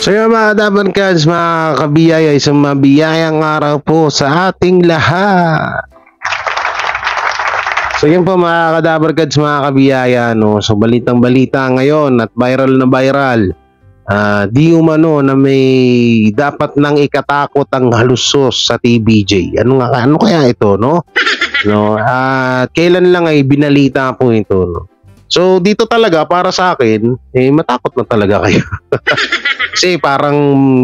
So yung mga Dabarkads, mga kabiyaya, isang mabiyayang araw po sa ating lahat. So yun po mga Dabarkads, mga kabiyaya, no? So balitang balita ngayon at viral na viral. Di umano na may dapat nang ikatakot ang halusos sa TVJ. Ano kaya ito, no? At kailan lang ay binalita po ito, no? So dito talaga para sa akin, matakot na talaga kayo. Kasi parang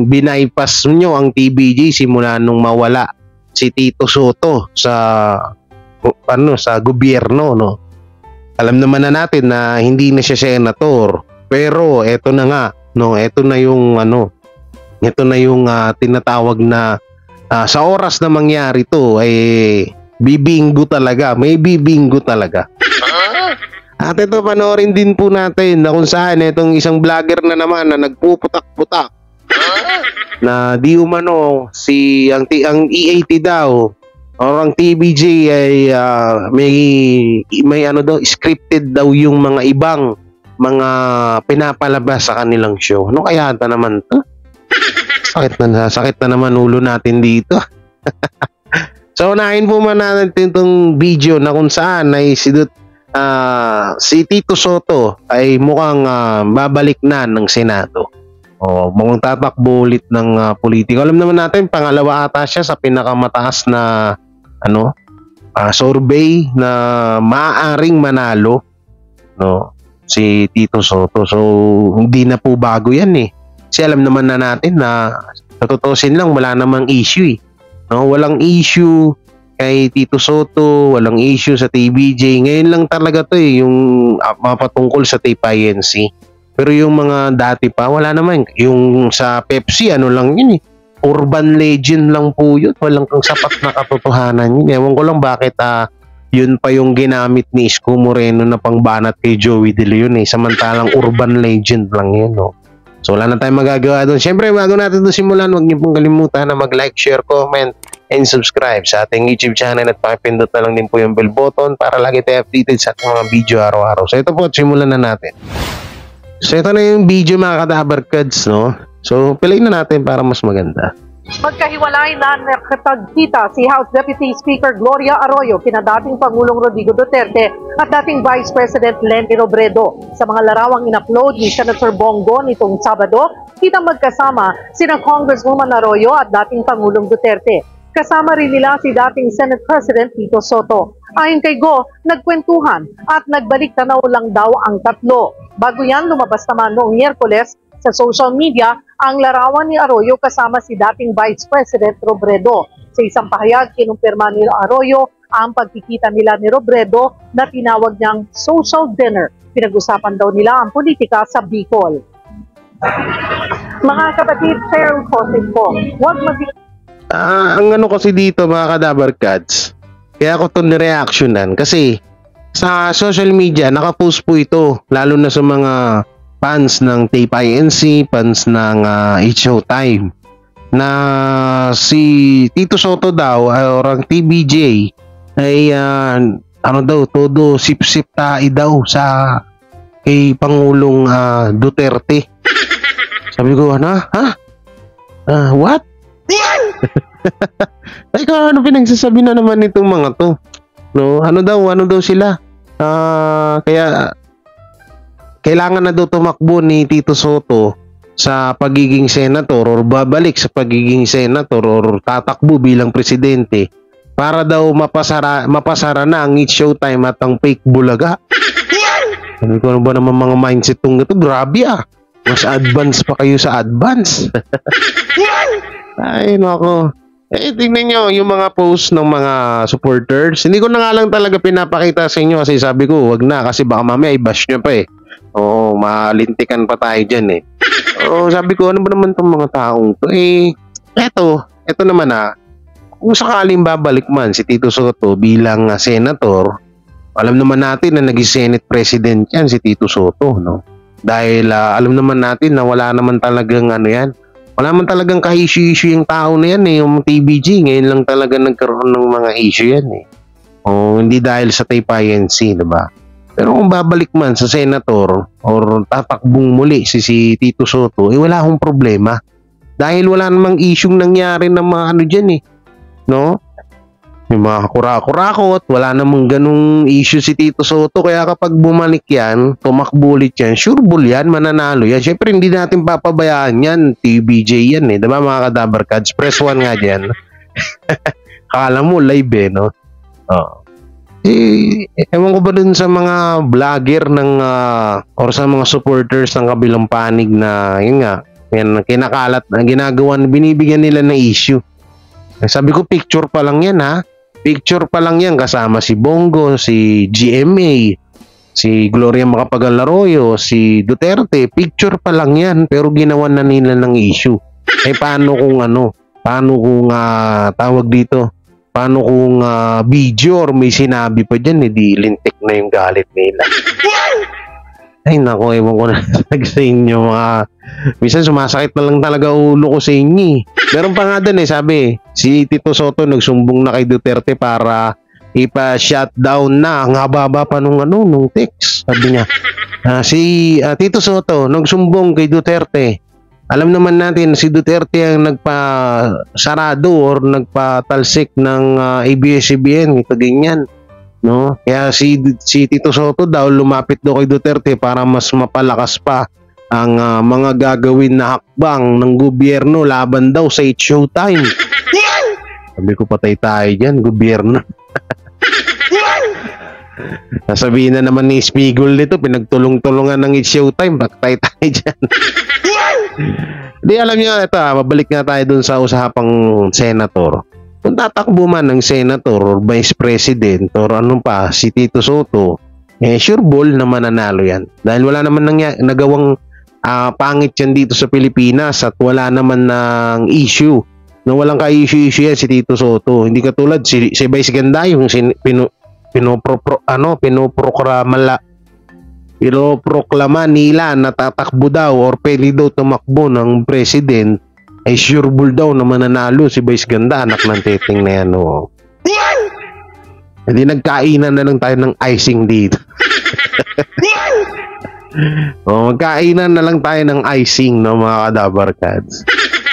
binaypas nyo ang TVJ simula nung mawala si Tito Sotto sa gobyerno, no. Alam naman na natin na hindi na siya senator, pero eto na nga, no, ito na yung tinatawag na sa oras na mangyari to bibinggo talaga, may bibinggo talaga. At ito panoorin din po natin na kung saan itong isang vlogger na naman na nagpuputak-putak na di umano ang EAT daw o ang TVJ ay may scripted daw yung mga ibang mga pinapalabas sa kanilang show. Ano kaya ata naman to? Sakit na naman ulo natin dito. So unahin po man natin itong video na kung saan ay si Tito Sotto ay mukhang babalik na ng Senado. Mukhang tatakbo ulit ng politiko. Alam naman natin, pangalawa ata siya sa pinakamataas na survey na maaaring manalo, no, si Tito Sotto. So hindi na po bago yan eh. Kasi alam naman na natin na tututusin lang, wala namang issue eh. No, walang issue kay Tito Sotto, walang issue sa TVJ. Ngayon lang talaga to yung mapatungkol sa TPINC. Pero yung mga dati pa, wala naman. Yung sa Pepsi, ano lang yun eh. Urban legend lang po yun. Walang kang sapat na katotohanan yun. Ewan ko lang bakit yun pa yung ginamit ni Isko Moreno na pangbanat kay Joey De Leon eh. Samantalang urban legend lang yun, no? So wala na tayong magagawa doon. Siyempre, bago natin ito simulan, huwag niyo pong kalimutan na mag-like, share, comment, and subscribe sa ating YouTube channel at pakipindot na lang din po yung bell button para lagi tayo updated sa ating mga video araw-araw. So ito po, simulan na natin. So ito na yung video mga Dabarkads, no? So pilayin na natin para mas maganda. Magkahiwalay na nakipagkita si House Deputy Speaker Gloria Arroyo kina dating Pangulong Rodrigo Duterte at dating Vice President Leni Robredo. Sa mga larawang in-upload ni Senator Bongo nitong Sabado, kitang magkasama sina Congresswoman Arroyo at dating Pangulong Duterte. Kasama rin nila si dating Senate President Tito Sotto. Ayon kay Go, nagkwentuhan at nagbalik tanaw lang daw ang tatlo. Bago yan, lumabas naman noong Miyerkules sa social media ang larawan ni Arroyo kasama si dating Vice President Robredo. Sa isang pahayag, kinumpirma ni Arroyo ang pagkikita nila ni Robredo na tinawag niyang social dinner. Pinag-usapan daw nila ang politika sa Bicol. Mga kapatid, Cheryl Fosin po, huwag ang kasi dito mga Dabarkads, kaya ko ito nireactionan kasi sa social media nakapost po ito, lalo na sa mga fans ng TPINC, fans ng Showtime, na si Tito Sotto daw or ang TVJ ay todo sip-sip tayo daw sa kay Pangulong Duterte. Sabi ko, what? Ay, ano pinagsasabi na naman itong mga to? No, ano daw sila? Kaya kailangan na daw tumakbo ni Tito Sotto sa pagiging senator or babalik sa pagiging senator or tatakbo bilang presidente para daw mapasara na ang It's Showtime at ang fake bulaga. Sabi ko, ano ba naman mga mindset tong ito? Grabe mas advance pa kayo sa advance. Ay, nako. Tingnan nyo yung mga post ng mga supporters. Hindi ko na nga lang talaga pinapakita sa inyo kasi sabi ko, wag na kasi baka mamaya i-bash nyo pa eh. Malintikan pa tayo dyan eh. Sabi ko, ano ba naman itong mga taong to? Eto naman kung sakaling babalik man si Tito Sotto bilang senator, alam naman natin na naging Senate President yan si Tito Sotto, no? Dahil alam naman natin na wala naman talagang wala man talagang ka-issue yung tao na yan eh, yung TVJ. Ngayon lang talaga nagkaroon ng mga issue yan eh. Hindi dahil sa TPINC, diba? Pero kung babalik man sa senator or tatakbong muli si Tito Soto, wala akong problema. Dahil wala namang isyung nangyari ng mga ano dyan no? Yung mga kurakot, wala namang ganung issue si Tito Soto. Kaya kapag bumalik yan, tumakbo ulit yan, sure bull yan, mananalo yan. Siyempre hindi natin papabayaan yan, TBJ yan diba mga kadabarkads? Press 1 nga dyan. Akala mo live no? Ewan ko ba dun sa mga vlogger or sa mga supporters ng kabilang panig na yun nga, yan, kinakalat na ginagawa, binibigyan nila ng issue. Sabi ko, picture pa lang yan picture pa lang yan, kasama si Bongo, si GMA, si Gloria Macapagal-Arroyo, si Duterte, picture pa lang yan, pero ginawan na nila ng issue. Paano kung tawag dito, paano kung video or may sinabi pa dyan, di lintik na yung galit nila. Ay nako, ewan ko na sa inyo minsan sumasakit na lang talaga ulo ko sa inyo. Meron pa nga dun sabi, si Tito Soto nagsumbong na kay Duterte para ipa-shutdown na. Ang haba-haba pa nung text. Sabi niya, si Tito Soto nagsumbong kay Duterte. Alam naman natin si Duterte ang nagpa-sarado or nagpa-talsik ng ABS-CBN, ito ganyan. No? Kaya si Tito Soto daw lumapit daw kay Duterte para mas mapalakas pa ang mga gagawin na hakbang ng gobyerno laban daw sa It's Showtime. Sabi ko, patay tayo dyan, gobyerno. Nasabihin na naman ni Spigol nito, pinagtulong-tulungan ng It's Showtime, patay tayo dyan. Di alam niyo, ito mabalik nga tayo dun sa usapang senator. Kung tatakbo man ng senator or vice president or si Tito Soto, sure ball na mananalo yan. Dahil wala naman nagawang pangit yan dito sa Pilipinas at wala naman ng issue. No, walang ka-issue yan si Tito Soto. Hindi katulad si Vice Ganda yung pinoproklama nila na tatakbo daw or pwede daw tumakbo ng president. Ay sure bull daw na mananalo si Vice Ganda, anak ng teting na yan. Hindi nagkainan na lang tayo ng icing dito. Magkainan na lang tayo ng icing, no, mga kadabarkads.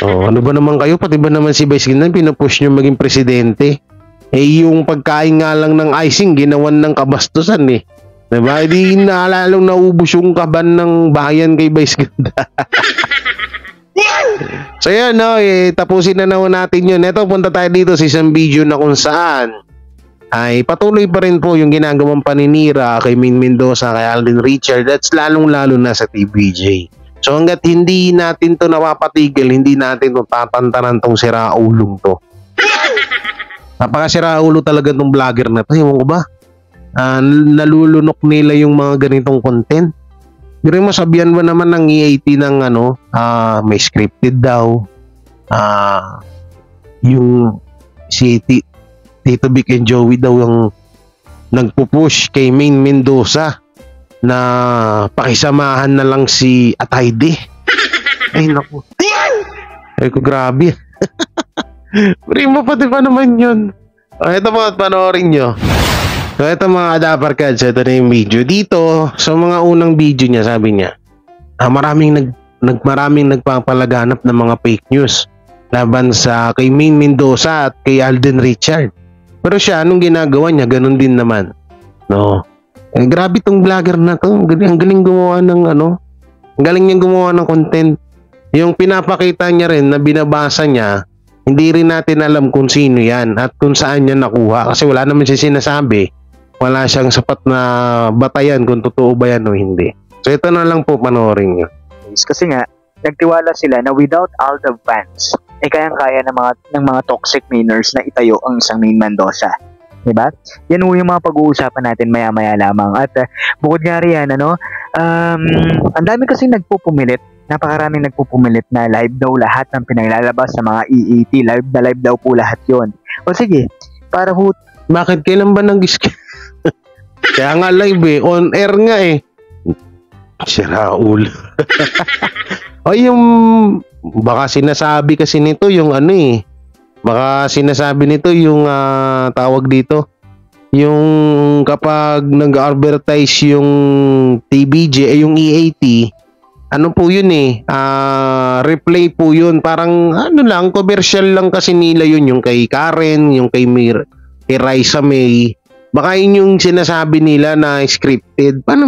Ano ba naman kayo? Pati ba naman si Vice Ganda pinupush nyo maging presidente? Yung pagkain nga lang ng icing ginawan ng kabastusan diba? Hindi na lalong naubos yung kaban ng bayan kay Vice Ganda. So yan, tapusin na natin yun. Ito, punta tayo dito sa isang video na kung saan ay patuloy pa rin po yung ginagawang paninira kay Maine Mendoza, kay Alden Richard. That's lalong-lalo na sa TVJ. So hanggat hindi natin to napapatigil, hindi natin to tatantanan tong siraulong to. Napakasiraulo talaga tong vlogger na to. Ewan ko ba? Nalulunok nila yung mga ganitong content. Pero masabihan mo naman ng EAT ng may scripted daw. Yung si Tito Vic and Joey daw yung nagpupush kay Maine Mendoza na pakisamahan na lang si Atayde. Ay naku. Ay ko grabe. Primo pati pa naman yun. Ito po, panoorin nyo. So ito mga Adaparkads, ito na yung video. Dito, sa mga unang video niya, sabi niya, maraming nagpapalaganap ng mga fake news laban sa kay Maine Mendoza at kay Alden Richard. Pero siya, anong ginagawa niya, ganun din naman. No? Grabe tong vlogger na to. Ang galing gumawa ng ang galing niyang gumawa ng content. Yung pinapakita niya rin na binabasa niya, hindi rin natin alam kung sino yan at kung saan niya nakuha. Kasi wala naman siya sinasabi. Wala siyang sapat na batayan kung totoo ba yan o hindi. So ito na lang po, panoorin nyo. Kasi nga, nagtiwala sila na without all the fans, kayang-kaya ng mga toxic mainers na itayo ang isang Maine Mendoza. Diba? Yan yung mga pag-uusapan natin maya-maya lamang. At bukod nga riyan, ang dami kasi nagpupumilit, napakaraming nagpupumilit na live daw lahat ng pinaglalabas sa mga EAT. Live daw po lahat yon. O sige, para ho. Bakit kailan ba nag-skip? Kaya nga live on air nga Si Raul. O yung baka sinasabi kasi nito yung baka sinasabi nito yung tawag dito yung kapag nag-advertise yung TBJ, yung EAT, ano po yun replay po yun. Parang ano lang, commercial lang kasi nila yun. Yung kay Karen, yung kay kay Raisa May. Baka yun yung sinasabi nila na scripted. Paano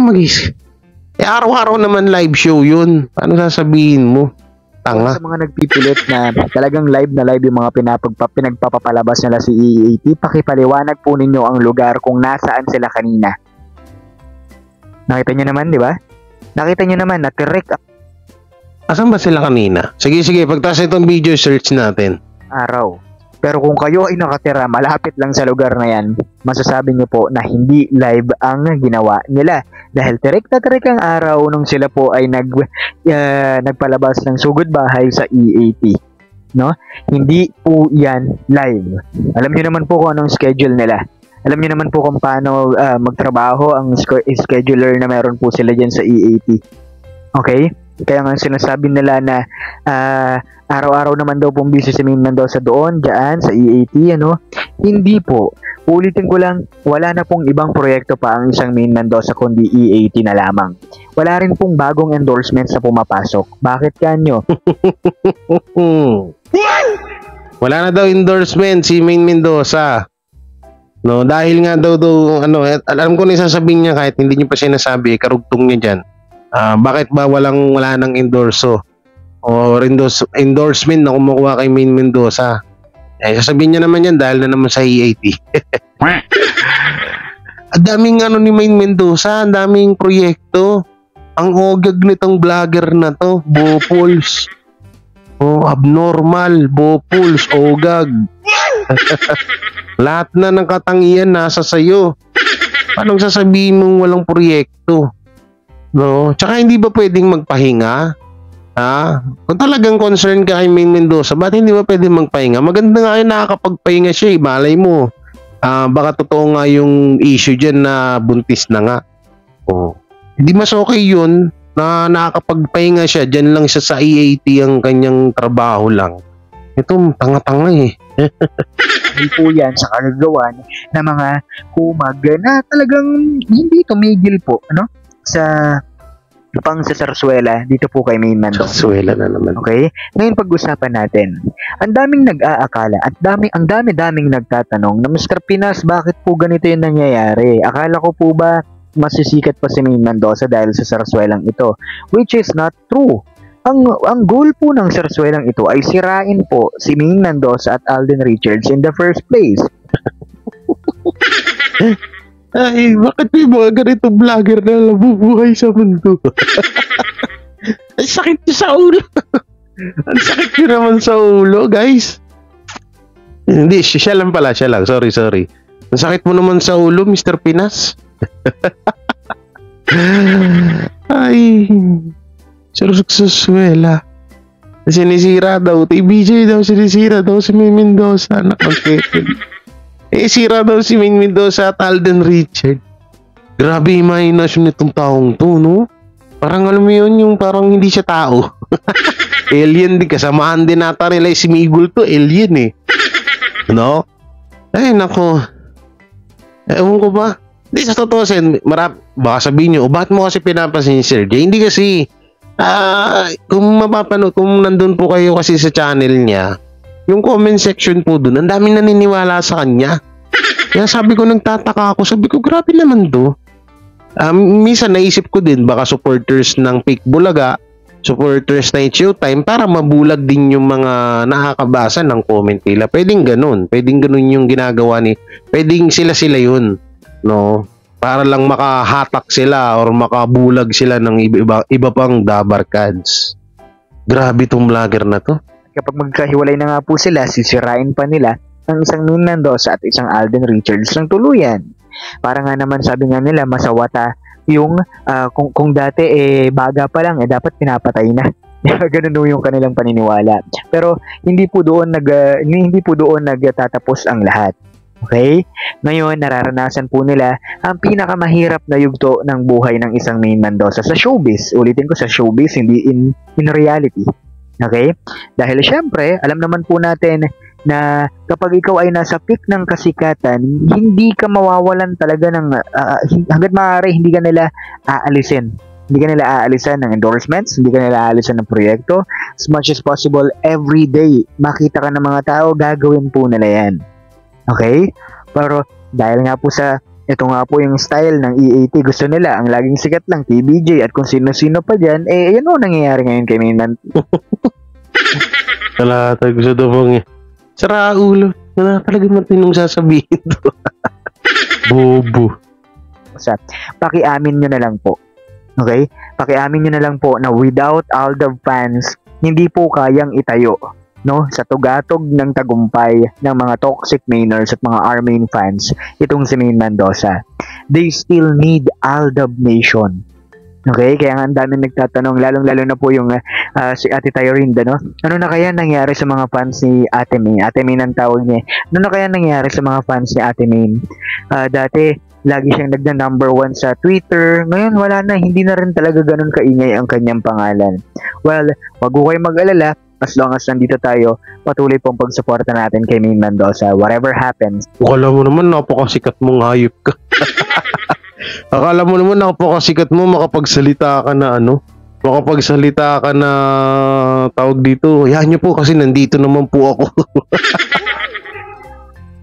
araw-araw naman live show yun. Paano sasabihin mo? Tanga. Sa mga nagpipilit na talagang live na live yung mga pinagpapalabas nila si EAT, pakipaliwanag po ninyo ang lugar kung nasaan sila kanina. Nakita nyo naman, di ba? Nakita nyo naman na direct Asan ba sila kanina? Sige, pagtas itong video, search natin. araw. Pero kung kayo ay nakatira malapit lang sa lugar na yan, masasabi nyo po na hindi live ang ginawa nila. Dahil direct ang araw nung sila po ay nagpalabas ng sugod bahay sa EAT. No? Hindi po yan live. Alam nyo naman po kung anong schedule nila. Alam niyo naman po kung paano magtrabaho ang scheduler na meron po sila dyan sa EAT. Okay? Kaya nga sinasabi nila na araw-araw naman daw pong busy si Maine Mendoza doon, dyan sa EAT, ano? Hindi po. Ulitin ko lang, wala na pong ibang proyekto pa ang isang Maine Mendoza kundi EAT na lamang. Wala rin pong bagong endorsements na pumapasok. Bakit kanyo? Wala na daw endorsement si Maine Mendoza. No, dahil nga daw alam ko na sasabihin niya kahit hindi niyo pa sinasabi, karugtong niya diyan. Bakit ba wala nang endorso o endorsement na kumukuha kay Maine Mendoza? Sasabihin niya naman yan dahil na naman sa EAT. Ang daming ni Maine Mendoza, ang daming proyekto. Ang ogag nitong vlogger na to, Bopuls. Abnormal, Bopuls, ogag. Lahat na ng katangian nasa sayo. Paano sasabihin mong walang proyekto? No? Tsaka hindi ba pwedeng magpahinga? Kung talagang concern ka kay Maine Mendoza, ba't hindi ba pwedeng magpahinga? Maganda nga yun, nakakapagpahinga siya. Malay mo. Baka totoo nga yung issue dyan na buntis na nga. Hindi mas okay yun na nakakapagpahinga siya. Dyan lang siya sa EAT ang kanyang trabaho lang. Ito, tanga-tanga Hindi po yan sa kagagawan ng mga kumag na talagang hindi tumigil po sa sarsuela dito po kay Maine Mendoza. Sarsuela na naman. Okay? Ngayon pag-usapan natin. Ang daming nag-aakala at ang daming nagtatanong na Mr. Pinas, bakit po ganito yung nangyayari? Akala ko po ba masisikat pa si Maine Mendoza dahil sa sarsuelang ito? Which is not true. Ang goal po ng sarsuelang ito ay sirain po si Maine Mendoza at Alden Richards in the first place. Ay, bakit may mga ganito vlogger na nabubuhay sa mundo? Ang sakit niyo sa ulo. Ang sakit niyo naman sa ulo, guys. Hindi, siya lang pala. Sorry. Ang sakit mo naman sa ulo, Mr. Pinas. Ay... Sarsuela. Sinisira daw. TBJ daw. Sinisira daw si Maine Mendoza. Sira daw si Maine Mendoza at Alden Richard. Grabe imagination nitong taong to, no? Parang alam mo yun, yung parang hindi siya tao. Alien din. Kasamaan din nata nila si Migul to. Alien No? Ay, nako. Ewan ko ba? Hindi, sa totoo baka sabihin nyo, bakit mo kasi pinapansin si Sir Jay? Hindi kasi, kung mapapanood, kung nandun po kayo kasi sa channel niya, yung comment section po dun, ang daming naniniwala sa kanya. Kaya sabi ko, nagtataka ako, sabi ko, grabe naman to. Minsan naisip ko din, baka supporters ng Fake Bulaga, supporters na Showtime, para mabulag din yung mga nakakabasa ng comment nila. Pwedeng ganun yung ginagawa pwedeng sila yun, no? Para lang makahatak sila or makabulag sila ng iba pang dabarkads. Grabe tong vlogger na to. Kapag magkahiwalay na nga po sila, sisirain pa nila ang isang Maine Mendoza at isang Alden Richards ng tuluyan. Para nga naman sabi nga nila, masawata yung kung dati baga pa lang dapat pinapatay na. Ganun yung kanilang paniniwala. Pero hindi po doon nagtatapos ang lahat. Okay? Ngayon, nararanasan po nila ang pinakamahirap na yugto ng buhay ng isang Maine Mendoza sa showbiz. Ulitin ko, sa showbiz, hindi in reality. Okay? Dahil syempre, alam naman po natin na kapag ikaw ay nasa peak ng kasikatan, hindi ka mawawalan talaga ng hangga't maaari hindi ka nila aalisin. Hindi ka nila aalisan ng endorsements, hindi ka nila aalisan ng proyekto. As much as possible, every day, makita ka ng mga tao, gagawin po nila yan. Okay? Pero dahil nga po sa ito nga po yung style ng EAT, gusto nila ang laging sikat lang, TBJ at kung sino-sino pa dyan, yan o nangyayari ngayon kay Mainman. Wala tayo gusto doon sara ulo. Wala talaga matinong sasabihin to. Bobo. Basta, pakiamin nyo na lang po. Okay? Pakiamin nyo na lang po na without Aldab fans, hindi po kayang itayo, no, sa tugatog ng tagumpay ng mga toxic Mainers at mga R-Main fans itong si Main Mendoza. They still need Aldab Nation. Okay? Kaya nga ang dami nagtatanong, lalong-lalo na po yung si Ate Tyrinda, no? Ano na kaya nangyari sa mga fans ni Ate Main? Ate Main ang tawag niya. Ano na kaya nangyari sa mga fans ni Ate Main? Dati, lagi siyang number 1 sa Twitter. Ngayon, wala na. Hindi na rin talaga ganun kaingay ang kanyang pangalan. Well, wag ko kayo mag-alala. As long as nandito tayo, patuloy pong pagsuporta natin kay Main Mendoza. Whatever happens. Akala mo naman napakasikat mong hayop ka. Akala mo naman napakasikat mo, makapagsalita ka na makapagsalita ka na tawag dito. Yan nyo po kasi nandito naman po ako.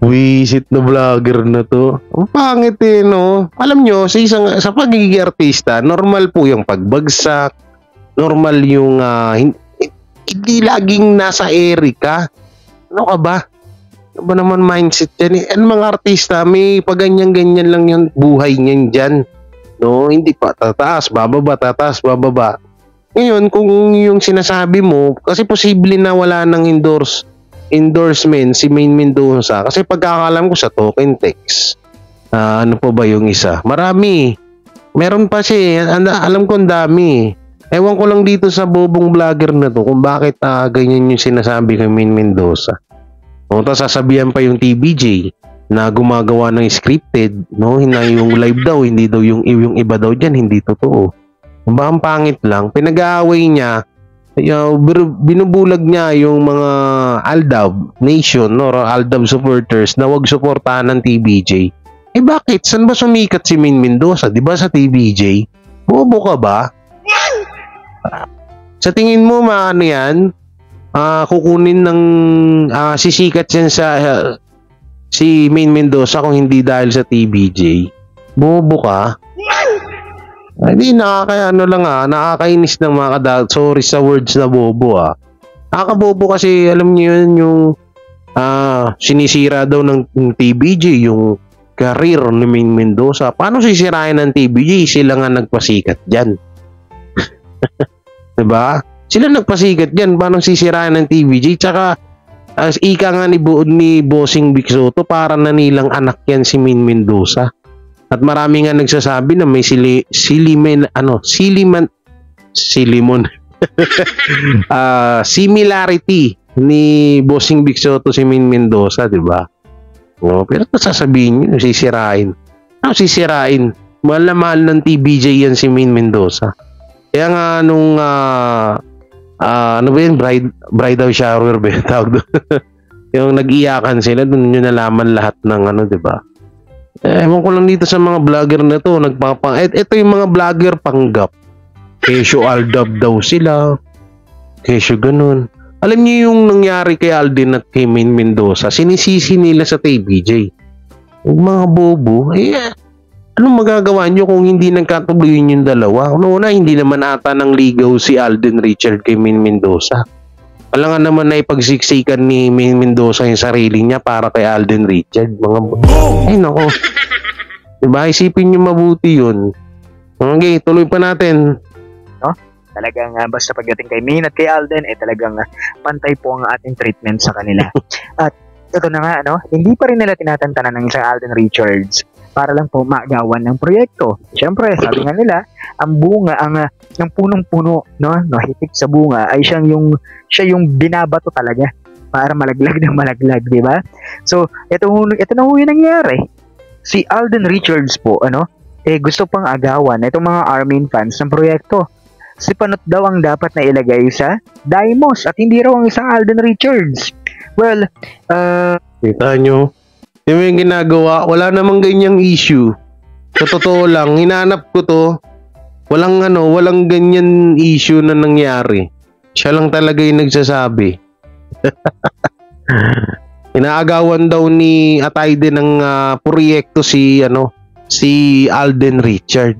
Wisit na vlogger na to. Ang pangit no? Alam nyo, sa pagiging artista, normal po yung pagbagsak. Normal yung hindi laging nasa Erika. Ano ka ba? Ano ba naman mindset yan? Ang mga artista, may paganyan-ganyan lang yung buhay niyan dyan. No? Hindi pa tataas, bababa. Ngayon, kung yung sinasabi mo, kasi posible na wala ng endorsement si Main Mendoza. Kasi pagkakalam ko sa token text, ano po ba yung isa? Marami. Meron pa siya. Alam ko ang dami. Ewan ko lang dito sa bobong vlogger na to kung bakit ganyan yung sinasabi kay Main Mendoza. Tapos sasabihan pa yung TBJ na gumagawa ng scripted, no? Na yung live daw, hindi daw yung iba daw dyan, hindi totoo. Ang pangit lang. Pinag-aaway niya, binubulag niya yung mga Aldab Nation or Aldab supporters na wag suportahan ng TBJ. Bakit? Saan ba sumikat si Main Mendoza? Diba sa TBJ? Bobo ka ba? Sa tingin mo maano yan? Kukunin ng sisikat yan sa si Main Mendoza kung hindi dahil sa TBJ. Bobo ka? Hindi, nakakainis ng mga sorry sa words na bobo Nakakabobo kasi alam niyo yun yung sinisira daw ng TBJ yung career ni Main Mendoza. Paano sisirain ng TBJ? Sila nga nagpasikat dyan. Diba? Sila nagpasikat dyan. Paano sisirain ng TBJ? Tsaka ika nga ni Bossing Vic Soto, para nanilang anak yan si Main Mendoza. At marami nga nagsasabi na may similarity ni Bossing Vic Soto si Main Mendoza, di ba? No, pero sasabihin niyo sisirain. Sisirain. Mahal na mahal ng TBJ yan si Main Mendoza. Kaya nga nung ano ba yun, bridal shower ba yung tawag doon? Yung nag-iyakan sila, doon nyo nalaman lahat ng di ba? Ewan ko lang dito sa mga vlogger na to, ito yung mga vlogger panggap. Kesyo Aldab daw sila. Kesyo ganun. Alam niyo yung nangyari kay Alden at kay Main Mendoza, sinisisi nila sa TBJ. Yung mga bobo, anong magagawa nyo kung hindi nagkatuloy yung dalawa? Una, hindi naman ata ng ligaw si Alden Richard kay Main Mendoza. Wala nga naman na ipagsiksikan ni Main Mendoza yung sarili niya para kay Alden Richard. Ay nako. Diba? Isipin nyo mabuti yun. Okay, tuloy pa natin. No? Talagang basta pagdating kay Main at kay Alden, talagang pantay po ang ating treatment sa kanila. At ito na nga, hindi pa rin nila tinatantanan ng isang Alden Richards para lang po magawan ng proyekto. Siyempre, sabi nga nila, ang bunga, ang punong-puno, hitik sa bunga, ay siya yung binabato talaga para malaglag ng malaglag, di ba? So, ito na ho yung nangyari. Si Alden Richards po, gusto pang agawan itong mga R-Main fans ng proyekto. Si Panot daw ang dapat na ilagay sa Dimos at hindi raw ang isang Alden Richards. Well, Kita nyo? Yung ginagawa, wala namang ganyang issue. Sa totoo lang, hinanap ko to. Walang ganyan issue na nangyari. Siya lang talaga yung nagsasabi. Inaagawan daw ni Atayde ng proyekto si Alden Richard.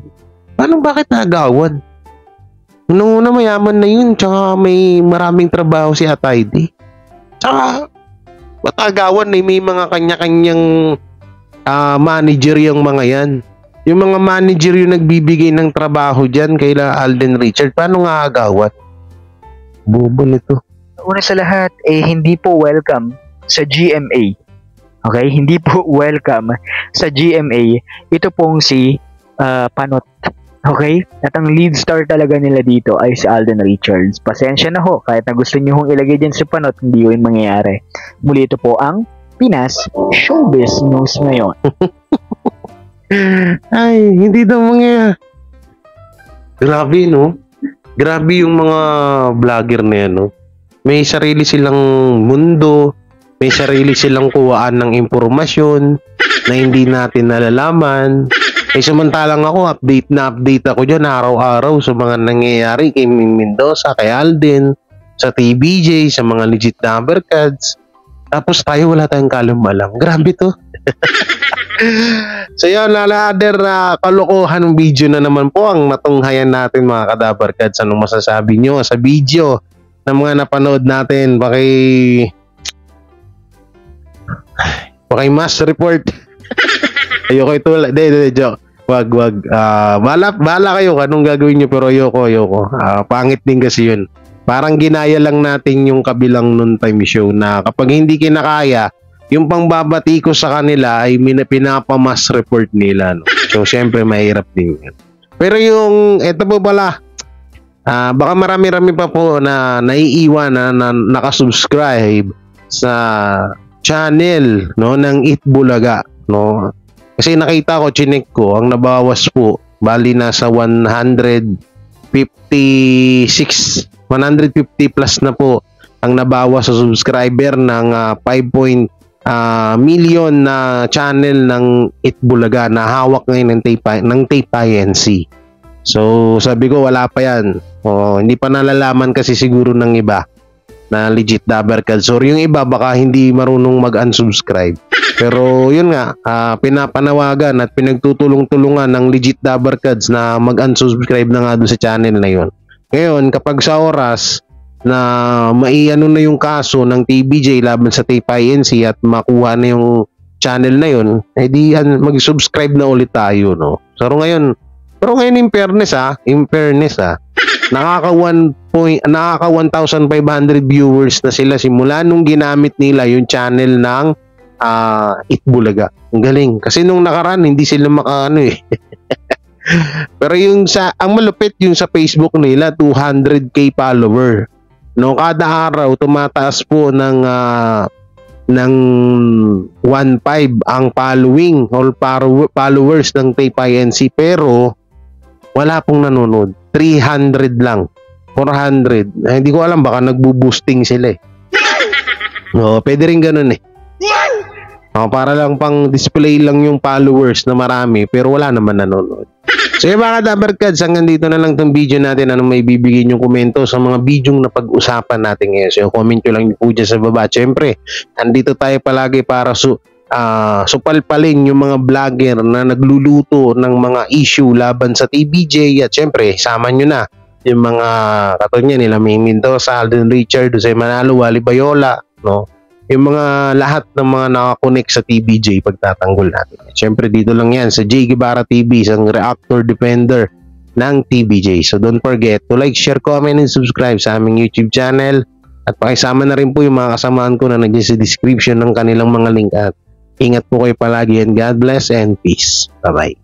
Bakit naagawan? Una mayaman na yun, tsaka may maraming trabaho si Atayde. Tsaka matagawan na may mga kanya-kanyang manager yung mga yan. Yung mga manager yung nagbibigay ng trabaho dyan kay Alden Richard. Paano nga agawan? Bobo nito. una sa lahat, hindi po welcome sa GMA. Okay? Hindi po welcome sa GMA. Ito pong si Panot. Okay? At ang lead star talaga nila dito ay si Alden Richards. Pasensya na ho, kahit na gusto nyo hong ilagay dyan si Panot, hindi yun mangyayari. Muli ito po ang Pinas Showbiz News ngayon. Ay, hindi daw mangyayari. Grabe, no? Grabe yung mga vlogger na yan, no? May sarili silang mundo, may sarili silang kuwaan ng impormasyon na hindi natin nalalaman. Samantalang ako, update ako dyan araw-araw sa mga nangyayari kay Ming Mendoza, kay Alden, sa TBJ, sa mga legit number cards. Tapos tayo wala tayong kalam-alam. Grabe to. So yun, other kalokohan video na naman po ang natunghayan natin mga kadabar cards. Anong masasabi nyo sa video na mga napanood natin? Mas report. Ayoko ito. Joke. Wag. Bala kayo anong gagawin nyo, pero ayoko. Pangit din kasi yun. Parang ginaya lang natin yung kabilang noon time show na kapag hindi kinakaya, yung pangbabati ko sa kanila ay pinapamas report nila. No? So, syempre, mahirap din yan. Pero eto po pala, baka marami-rami pa po na naiiwan na nakasubscribe sa channel, no, ng Itbulaga, no? Kasi nakita ko, chinek ko, ang nabawas po, bali nasa 150 plus na po ang nabawas sa subscriber ng 5 million na channel ng Itbulaga na hawak ngayon ng Tape INC. So, sabi ko, wala pa yan. Hindi pa nalalaman kasi siguro ng iba na legit Dabber Cards. So, yung iba baka hindi marunong mag-unsubscribe. Pero, yun nga, pinapanawagan at pinagtutulong-tulungan ng legit Dabber Cards na mag-unsubscribe na nga doon sa channel na yun. Ngayon, kapag sa oras na maiano na yung kaso ng TBJ laban sa Tape INC at makuha na yung channel na yun, di mag-subscribe na ulit tayo, no? Pero ngayon in fairness, nakaka 1,500 viewers na sila simula nung ginamit nila yung channel ng Itbulaga. Ang galing. Kasi nung nakaraan, hindi sila makaano eh. Pero ang malupit yung sa Facebook nila, 200k follower. No, kada araw tumataas po ng 1.5 ang following or followers ng Tape INC, pero wala pong nanonood. 300 lang. 400. Hindi ko alam, baka nagbo-boosting sila eh. No, pwede rin ganun eh. Para lang pang display lang yung followers na marami, pero wala naman nanonood. So yung mga Dabber Cards, hanggang dito na lang itong video natin. Anong may bibigay nyo komento sa mga bidyong na pag-usapan natin ngayon. So comment nyo lang po dyan sa baba. Siyempre, andito tayo palagi para supalpalin yung mga vlogger na nagluluto ng mga issue laban sa TBJ. At siyempre, sama nyo na yung mga katunya nila Ming Mendoza, Alden Richard, Jose Manalo, Wally Bayola, no? Yung mga lahat ng mga nakakonect sa TBJ pagtatanggol natin. Siyempre dito lang yan sa J. Guevara TV, isang reactor defender ng TBJ. So don't forget to like, share, comment, and subscribe sa aming YouTube channel. At pakisama na rin po yung mga kasamaan ko na nandiyan sa description ng kanilang mga link. At ingat po kayo palagi and God bless and peace. Bye-bye.